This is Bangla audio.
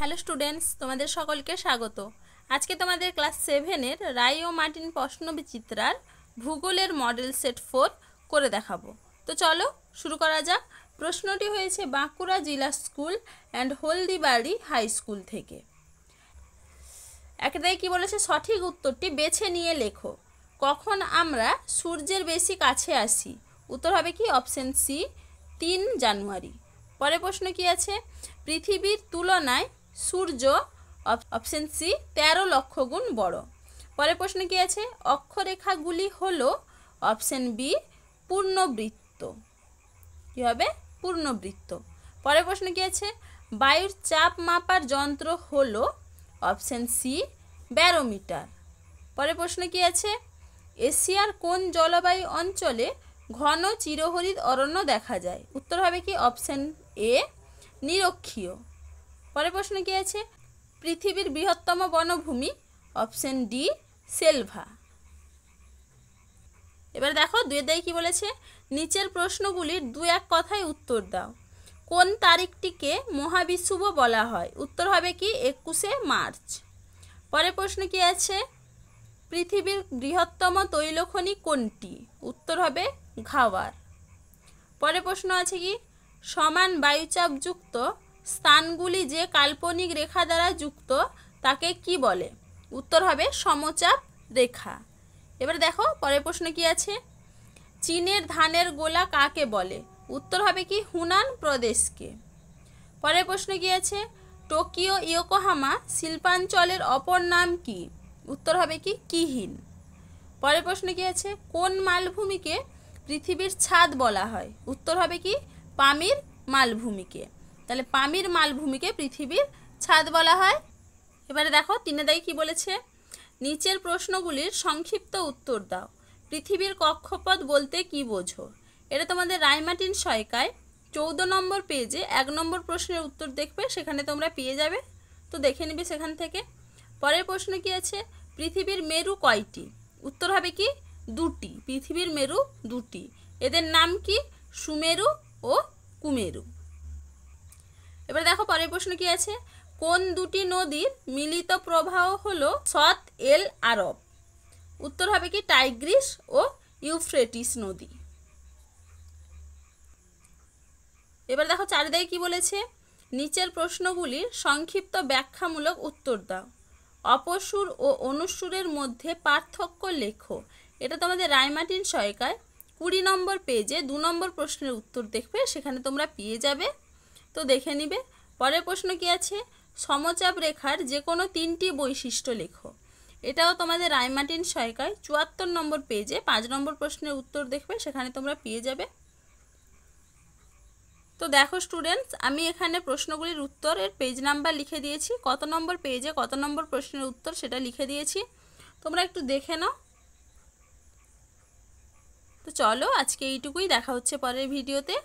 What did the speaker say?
হ্যালো স্টুডেন্টস, তোমাদের সকলকে স্বাগত। আজকে তোমাদের ক্লাস 7-এর রায় ও মার্টিন প্রশ্নবিচিত্রার ভূগোলের মডেল সেট 4 করে দেখাবো। তো চলো শুরু করা যাক। প্রশ্নটি হয়েছে Bankura Zilla school and Haldibari high school থেকে। একটাই কি বলেছে, সঠিক উত্তরটি বেছে নিয়ে লেখো। কখন আমরা সূর্যের বেশি কাছে আসি? উত্তর হবে কি অপশন সি, 3 জানুয়ারি। পরের প্রশ্ন কি আছে, পৃথিবীর তুলনায় সূর্য অপশন সি 13 লক্ষ গুণ বড়। পরের প্রশ্ন কি আছে, অক্ষরেখাগুলি হলো অপশন বি পূর্ণবৃত্ত। কি হবে? পূর্ণবৃত্ত। পরের প্রশ্ন কি আছে, বায়ুর চাপ মাপার যন্ত্র হলো অপশন সি ব্যারোমিটার। পরের প্রশ্ন কি আছে, এশিয়ার কোন জলবায়ু অঞ্চলে ঘন চিরহরিৎ অরণ্য দেখা যায়? উত্তর হবে কি অপশন এ নিরক্ষীয়। পরের প্রশ্ন কি আছে, পৃথিবীর বৃহত্তম বনভূমি? Option D selva. এবার দেখো দুয়েদাই কি বলেছে, নিচের প্রশ্নগুলির দু এক কথায় উত্তর দাও। কোন তারিখটিকে মহাবিষুব বলা হয়? উত্তর হবে কি 21শে মার্চ। পরের প্রশ্ন কি আছে, পৃথিবীর বৃহত্তম তৈলখনি কোনটি? উত্তর হবে ঘাওয়ার। পরের প্রশ্ন আছে কি, সমান বায়ুচাপযুক্ত স্থানগুলি যে কাল্পনিক রেখা দ্বারা যুক্ত তাকে কি বলে? উত্তর হবে সমচাপ রেখা। এবার দেখো পরের প্রশ্ন কি আছে, চীনের ধানের গোলা কাকে বলে? উত্তর হবে কি হুনান প্রদেশকে। পরের প্রশ্ন কি আছে, টোকিও ইয়োকোহামা শিল্পাঞ্চলের অপর নাম কি? উত্তর হবে কি কিহিন। পরের প্রশ্ন কি আছে, কোন মালভূমিকে পৃথিবীর ছাদ বলা হয়? উত্তর হবে কি পামির মালভূমিকে। তাহলে পামির মালভূমিকে পৃথিবীর ছাদ বলা হয়। এবারে দেখো তিনেদাই কি বলেছে, নিচের প্রশ্নগুলির সংক্ষিপ্ত উত্তর দাও। পৃথিবীর কক্ষপথ বলতে কি বোঝো? এটা তোমাদের রায়মার্টিন সহায়িকায় 14 নম্বর পেজে 1 নম্বর প্রশ্নের উত্তর দেখবে, সেখানে তোমরা পেয়ে যাবে। তো দেখে নিবে সেখান থেকে। পরের প্রশ্ন কি আছে, পৃথিবীর মেরু কয়টি? উত্তর হবে কি 2টি। পৃথিবীর মেরু 2টি। এদের নাম কি? সুমেরু ও কুমেরু। এবার দেখো পরের প্রশ্ন কি আছে, কোন দুটি নদীর মিলিত প্রবাহ হলো সৎ এল আরব? উত্তর হবে কি টাইগ্রিস ও ইউফ্রেটিস নদী। এবার দেখো চারিদাই কি বলেছে, নিচের প্রশ্নগুলির সংক্ষিপ্ত ব্যাখ্যামূলক উত্তর দাও। অপসুর ও অনুসুরের মধ্যে পার্থক্য লেখো। এটা তোমাদের রায়মার্টিন সহায়িকায় 20 নম্বর পেজে 2 নম্বর প্রশ্নের উত্তর দেখবে, সেখানে তোমরা পেয়ে যাবে। তো দেখে নিবে। পরের প্রশ্ন কি আছে, সমচাপ রেখার যে কোনো 3টি বৈশিষ্ট্য লেখো। এটাও তোমাদের রায়মার্টিন সহায়িকায় 74 নম্বর পেজে 5 নম্বর প্রশ্নের উত্তর দেখবে, সেখানে তোমরা পেয়ে যাবে। তো দেখো স্টুডেন্টস, আমি এখানে প্রশ্নগুলির উত্তরের পেজ নাম্বার লিখে দিয়েছি, কত নম্বর পেজে কত নম্বর প্রশ্নের উত্তর সেটা লিখে দিয়েছি, তোমরা একটু দেখে নাও। তো চলো আজকে এইটুকুই, দেখা হচ্ছে পরের ভিডিওতে।